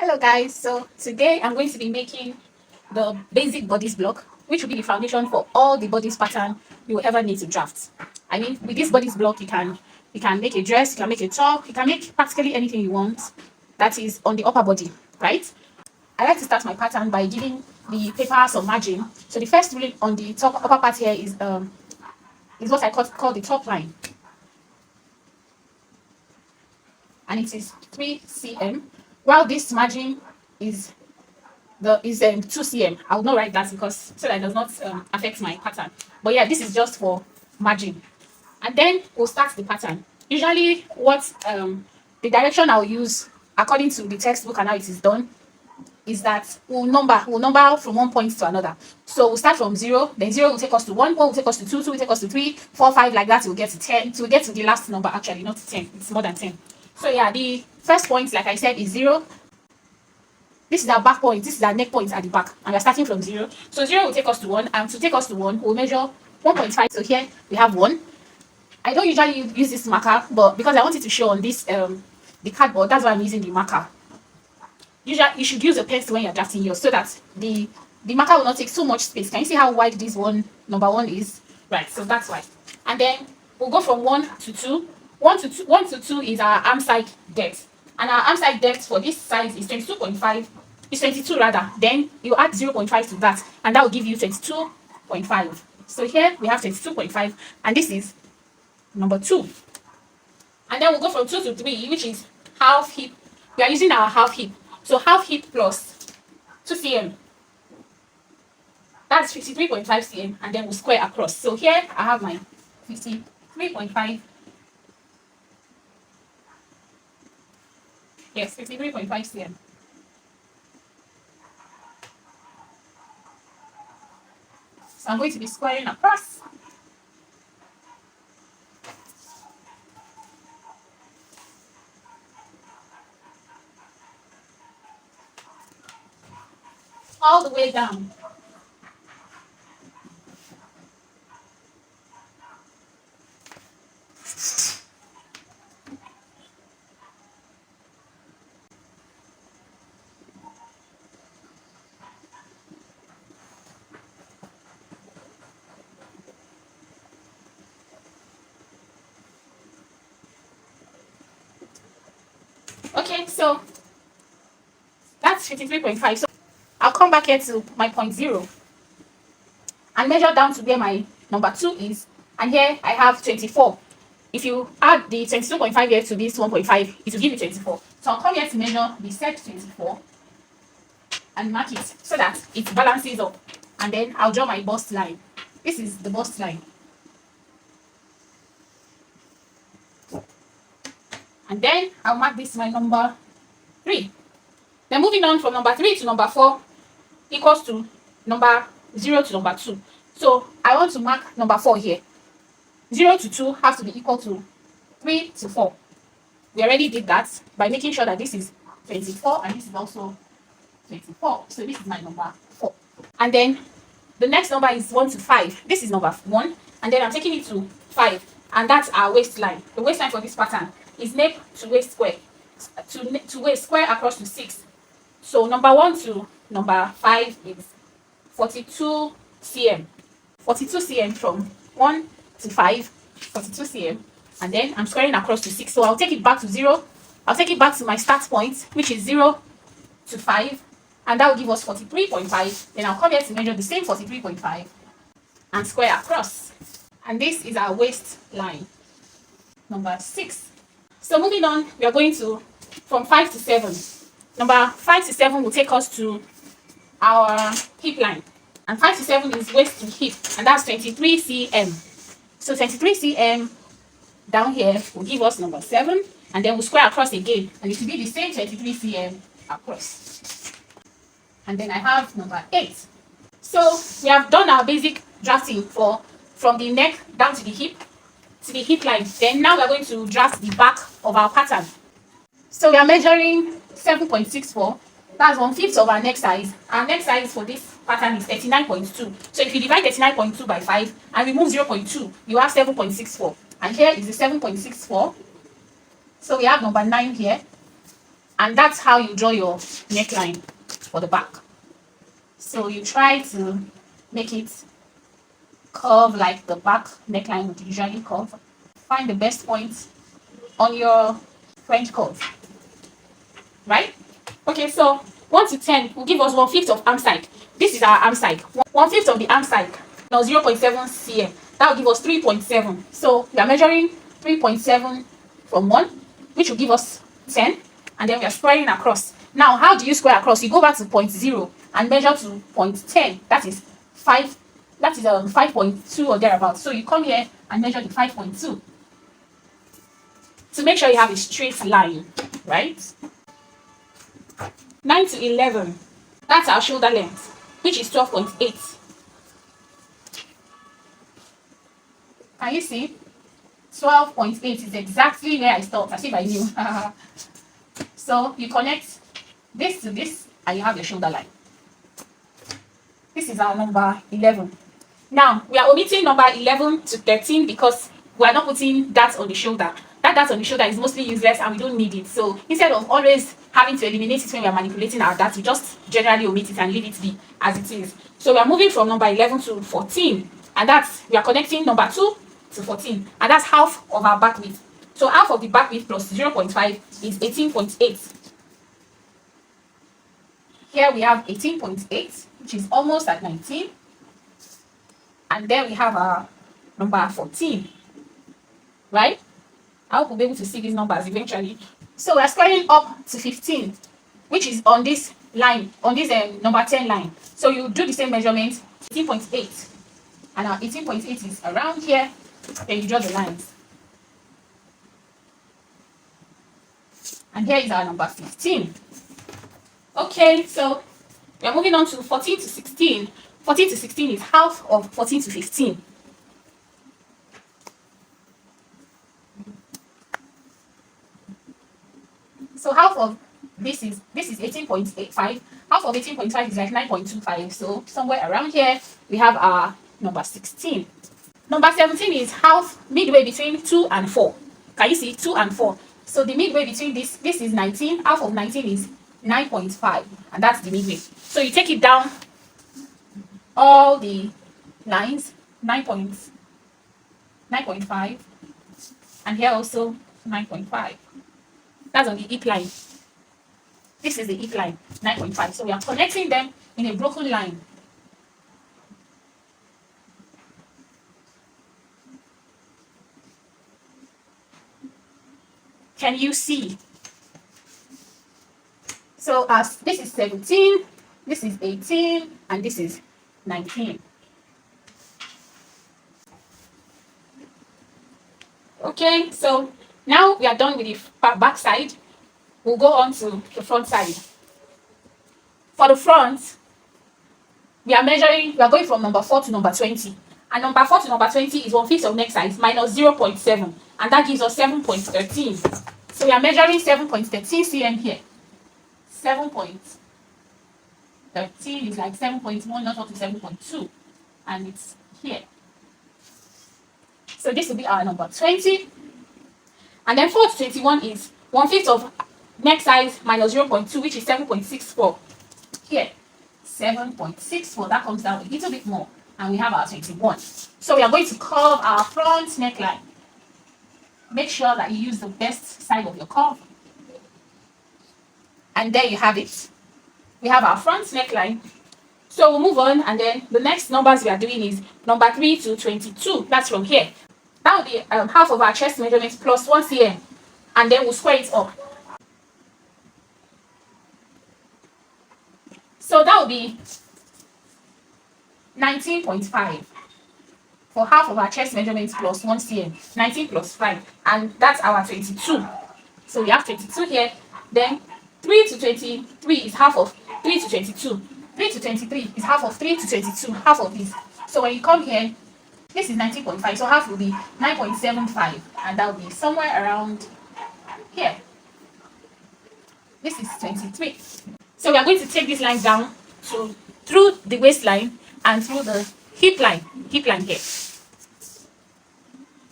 Hello guys, so today I'm going to be making the basic bodice block, which will be the foundation for all the bodice pattern you will ever need to draft. I mean, with this bodice block, you can make a dress, you can make a top, you can make practically anything you want that is on the upper body, right? I like to start my pattern by giving the paper some margin. So the first rule on the top upper part here is what I call the top line, and it is 3 cm, while this margin is 2 cm. I will not write that because so that it does not affect my pattern. But yeah, this is just for margin. And then we'll start the pattern. Usually what the direction I'll use according to the textbook and how it is done is that we'll number from one point to another. So we'll start from 0, then 0 will take us to 1 will take us to 2 will take us to 3 4 5, like that. We'll get to 10. So we'll get to the last number, actually not 10, it's more than 10. So yeah, the first point, like I said, is 0. This is our back point, this is our neck point at the back, and we're starting from 0. So 0 will take us to 1, and to take us to 1, we'll measure 1.5. So here we have 1. I don't usually use this marker, but because I want it to show on this the cardboard, that's why I'm using the marker. Usually you should use a pencil when you're drafting yours, so that the marker will not take so much space. Can you see how wide this number 1 is? Right, so that's why. And then we'll go from 1 to 2. 1 to 2 is our arm side depth, and our arm side depth for this size is 22.5. It's 22 rather. Then you add 0.5 to that, and that will give you 22.5. So here we have 22.5, and this is number 2. And then we'll go from 2 to 3, which is half hip. We are using our half hip. So half hip plus 2 cm. That's 53.5 cm, and then we'll square across. So here I have my 53.5. Yes, 53.5 cm. So I'm going to be squaring across. All the way down. Okay, so that's 53.5. So I'll come back here to my point 0 and measure down to where my number 2 is, and here I have 24. If you add the 22.5 here to this 1.5, it will give you 24. So I'll come here to measure the set 24 and mark it so that it balances up, and then I'll draw my bust line. This is the bust line. And then I'll mark this my number 3. Then moving on from number 3 to number 4 equals to number 0 to number 2. So I want to mark number 4 here. 0 to 2 has to be equal to 3 to 4. We already did that by making sure that this is 24 and this is also 24. So this is my number 4. And then the next number is 1 to 5. This is number 1, and then I'm taking it to 5, and that's our waistline. The waistline for this pattern is neck to waist square, to waist square across to 6. So number 1 to number 5 is 42 cm. 42 cm from 1 to 5, 42 cm, and then I'm squaring across to 6. So I'll take it back to 0. I'll take it back to my start point, which is 0 to 5, and that will give us 43.5. Then I'll come here to measure the same 43.5 and square across. And this is our waistline, number 6. So moving on, we are going to from 5 to 7. Number 5 to 7 will take us to our hip line. And 5 to 7 is waist to hip, and that's 23 cm. So 23 cm down here will give us number 7, and then we'll square across again, and it will be the same 23 cm across. And then I have number 8. So we have done our basic drafting from the neck down to the hip line. Then now we are going to draft the back of our pattern. So we are measuring 7.64. That's 1/5 of our neck size. Our neck size for this pattern is 39.2. So if you divide 39.2 by 5 and remove 0.2, you have 7.64. And here is the 7.64. So we have number 9 here. And that's how you draw your neckline for the back. So you try to make it curve like the back neckline would usually curve. Find the best point on your French curve. Right? Okay, so 1 to 10 will give us 1/5 of arm side. This is our arm side. 1/5 of the arm side. Now 0.7 cm. That will give us 3.7. So we are measuring 3.7 from 1, which will give us 10. And then we are squaring across. Now, how do you square across? You go back to 0.0 and measure to 0.10. That is 5. That is 5.2 or thereabouts. So you come here and measure the 5.2 to make sure you have a straight line, right? 9 to 11. That's our shoulder length, which is 12.8. Can you see? 12.8 is exactly where I stopped, as if I knew. So you connect this to this, and you have your shoulder line. This is our number 11. Now, we are omitting number 11 to 13 because we are not putting that on the shoulder. That on the shoulder is mostly useless and we don't need it. So instead of always having to eliminate it when we are manipulating our data, we just generally omit it and leave it be as it is. So we are moving from number 11 to 14. And that's, we are connecting number 2 to 14. And that's half of our back width. So half of the back width plus 0.5 is 18.8. Here we have 18.8, which is almost at 19. And then we have our number 14. Right? I hope we'll be able to see these numbers eventually. So we're squaring up to 15, which is on this line, on this number 10 line. So you do the same measurement, 18.8. And our 18.8 is around here. Then you draw the lines. And here is our number 15. Okay, so we're moving on to 14 to 16. 14 to 16 is half of 14 to 15. So half of this is 18.85. Half of 18.5 is like 9.25. So somewhere around here we have our number 16. Number 17 is half midway between 2 and 4. Can you see 2 and 4? So the midway between this is 19. Half of 19 is 9.5, and that's the midway. So you take it down all the lines, 9.5, and here also 9.5. That's on the hip line. This is the hip line, 9.5. So we are connecting them in a broken line. Can you see? So as this is 17, this is 18, and this is 19. Okay, so now we are done with the back side. We'll go on to the front side. For the front, we are going from number 4 to number 20. And number 4 to number 20 is 1/5 of neck size minus 0.7. And that gives us 7.13. So we are measuring 7.13 cm here. 7.13 is like 7.1, not up to 7.2. And it's here. So this will be our number 20. And then 4 to 21 is 1/5 of neck size minus 0.2, which is 7.64. Here, 7.64. That comes down a little bit more. And we have our 21. So we are going to curve our front neckline. Make sure that you use the best side of your curve. And there you have it. We have our front neckline. So we'll move on, and then the next numbers we are doing is number 3 to 22. That's from here. That will be half of our chest measurement plus 1 cm. And then we'll square it up. So that will be 19.5 for half of our chest measurement plus 1 cm. 19 plus 5. And that's our 22. So we have 22 here. Then 3 to 23 is half of 3 to 22. 3 to 23 is half of 3 to 22. Half of this. So when you come here, this is 19.5. So half will be 9.75. And that will be somewhere around here. This is 23. So we are going to take this line down through the waistline and through the hip line here.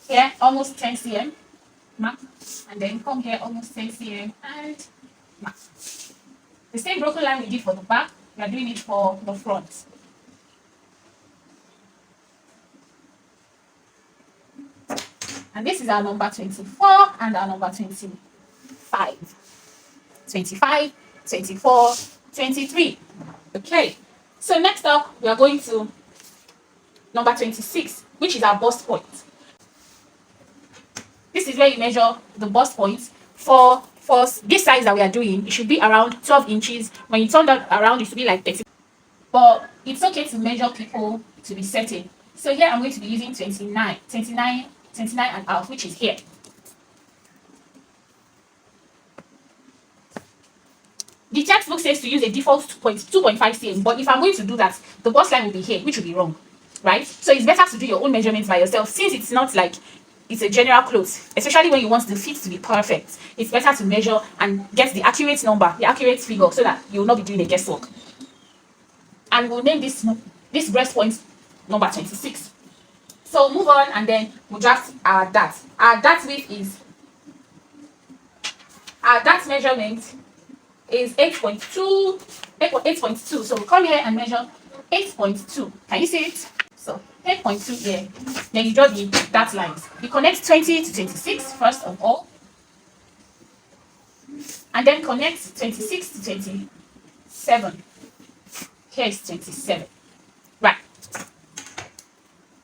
Here, almost 10 cm mark, and then come here almost 10 cm, and mark. The same broken line we did for the back, we are doing it for the front. And this is our number 24 and our number 25. 25, 24, 23. Okay. So next up, we are going to number 26, which is our bust point. This is where you measure the bust points. For this size that we are doing, it should be around 12 inches. When you turn that around, it should be like 30. But it's okay to measure people to be certain. So here I'm going to be using 29 and a half, which is here. The textbook says to use a default 2.5 cm, but if I'm going to do that, the bust line will be here, which will be wrong, right? So it's better to do your own measurements by yourself, since it's not like it's a general clothes, especially when you want the fit to be perfect. It's better to measure and get the accurate number, the accurate figure, so that you will not be doing a guesswork. And we'll name this breast point number 26. So move on, and then we'll draft our dart. Our dart measurement is 8.2. So we'll come here and measure 8.2. Can you see it? So 8.2 here. Then you draw the dart lines. You connect 20 to 26 first of all. And then connect 26 to 27. Here is 27. Right.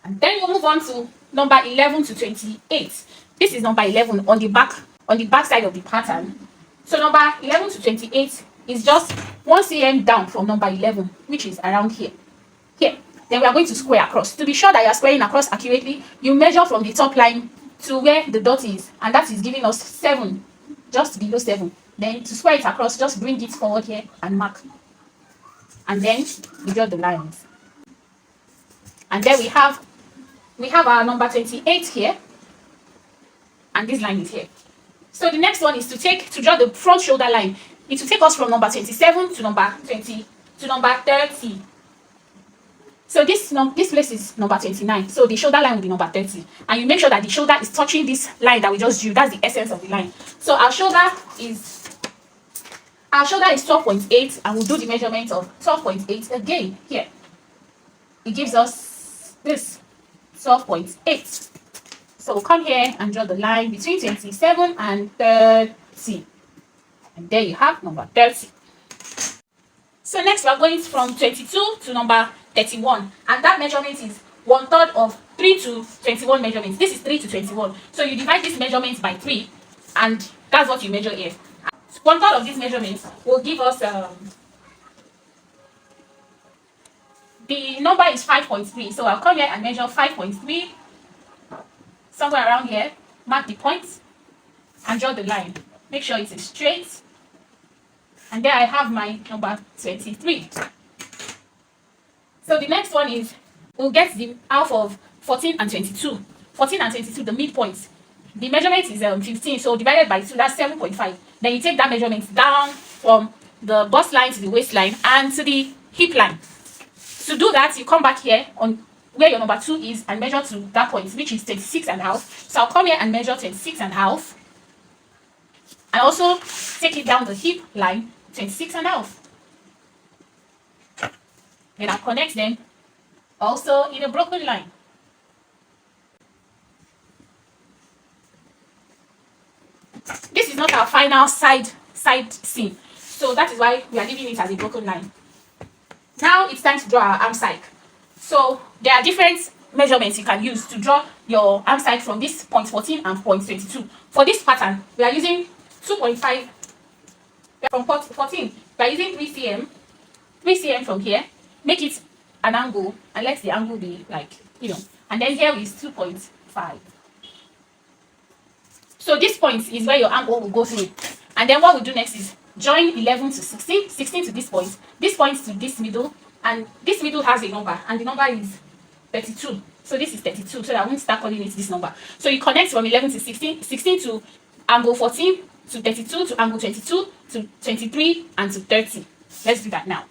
And then we'll move on to number 11 to 28. This is number 11 on the back side of the pattern. So number 11 to 28 is just 1 cm down from number 11, which is around here. Here. Then we are going to square across. To be sure that you are squaring across accurately, you measure from the top line to where the dot is, and that is giving us 7, just below 7. Then to square it across, just bring it forward here and mark. And then we draw the lines. And then we have our number 28 here, and this line is here. So the next one is to draw the front shoulder line. It will take us from number 27 to number 20 to number 30. So this place is number 29. So the shoulder line will be number 30. And you make sure that the shoulder is touching this line that we just drew. That's the essence of the line. So our shoulder is 12.8, and we'll do the measurement of 12.8 again here. It gives us this 12.8. So we'll come here and draw the line between 27 and 30. And there you have number 30. So next we are going from 22 to number 31. And that measurement is 1/3 of 3 to 21 measurements. This is 3 to 21. So you divide this measurement by 3, and that's what you measure here. 1/3 of these measurements will give us the number is 5.3. So I'll come here and measure 5.3. Somewhere around here, mark the point and draw the line. Make sure it is straight. And there I have my number 23. So the next one is, we'll get the half of 14 and 22. 14 and 22, the midpoint. The measurement is 15, so divided by 2, that's 7.5. Then you take that measurement down from the bust line to the waistline and to the hip line. To do that, you come back here on where your number 2 is and measure to that point, which is 26.5. So I'll come here and measure 26.5. And also take it down the hip line, 26.5. Then I'll connect them also in a broken line. This is not our final side seam, so that is why we are leaving it as a broken line. Now it's time to draw our arm side. So there are different measurements you can use to draw your arm side from this point 14 and point 22. For this pattern, we are using 2.5 from 14. We are using 3 cm. 3 cm from here. Make it an angle and let the angle be like, and then here is 2.5. So this point is where your angle will go through. And then what we'll do next is join 11 to 16, 16 to this point to this middle, and this middle has a number, and the number is 32. So this is 32, so that I won't start calling it this number. So you connect from 11 to 16, 16 to angle 14, to 32, to angle 22, to 23, and to 30. Let's do that now.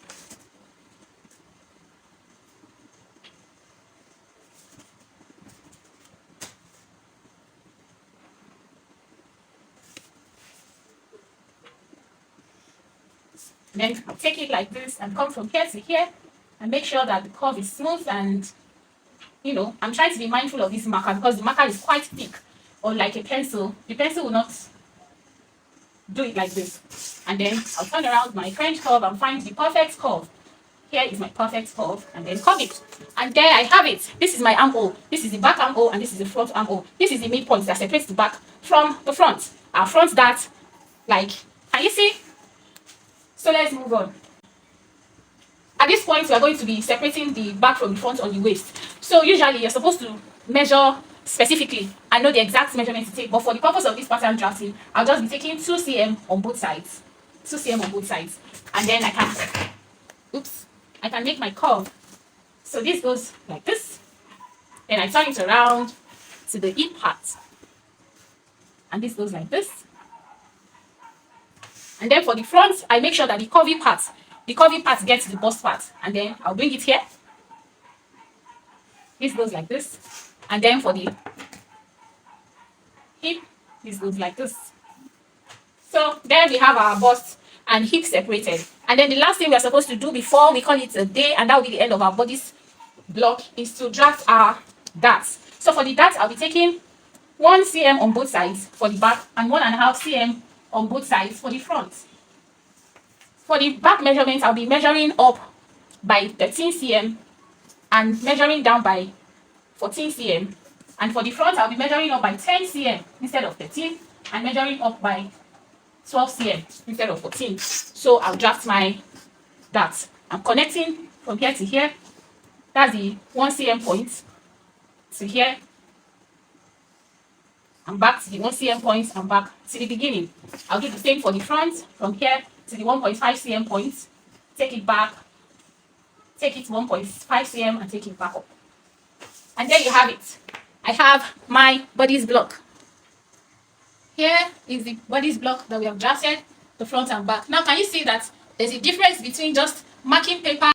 Then I'll take it like this and come from here to here and make sure that the curve is smooth. And I'm trying to be mindful of this marker because the marker is quite thick. Or like a pencil, the pencil will not do it like this. And then I'll turn around my French curve and find the perfect curve. Here is my perfect curve, and then curve it. And there I have it. This is my armhole. This is the back armhole, and this is the front armhole. This is the midpoint that separates the back from the front. Our front dart, like, can you see? So let's move on. At this point, we are going to be separating the back from the front on the waist. So usually you're supposed to measure specifically and know the exact measurement to take. But for the purpose of this pattern drafting, I'll just be taking 2 cm on both sides. 2 cm on both sides. And then I can make my curve. So this goes like this. Then I turn it around to the hip part. And this goes like this. And then for the front, I make sure that the curvy part gets the bust part. And then I'll bring it here. This goes like this. And then for the hip, this goes like this. So there we have our bust and hip separated. And then the last thing we are supposed to do before we call it a day, and that will be the end of our bodice block, is to draft our darts. So for the darts, I'll be taking 1 cm on both sides for the back and 1.5 cm on both sides for the front. For the back measurements, I'll be measuring up by 13 cm and measuring down by 14 cm. And for the front, I'll be measuring up by 10 cm instead of 13 and measuring up by 12 cm instead of 14. So I'll draft my darts. I'm connecting from here to here. That's the 1 cm point to here. And back to the 1 cm point and back to the beginning. I'll do the same for the front, from here to the 1.5 cm point. Take it back, take it 1.5 cm and take it back up. And there you have it. I have my bodice block. Here is the bodice block that we have drafted, the front and back. Now can you see that there's a difference between just marking paper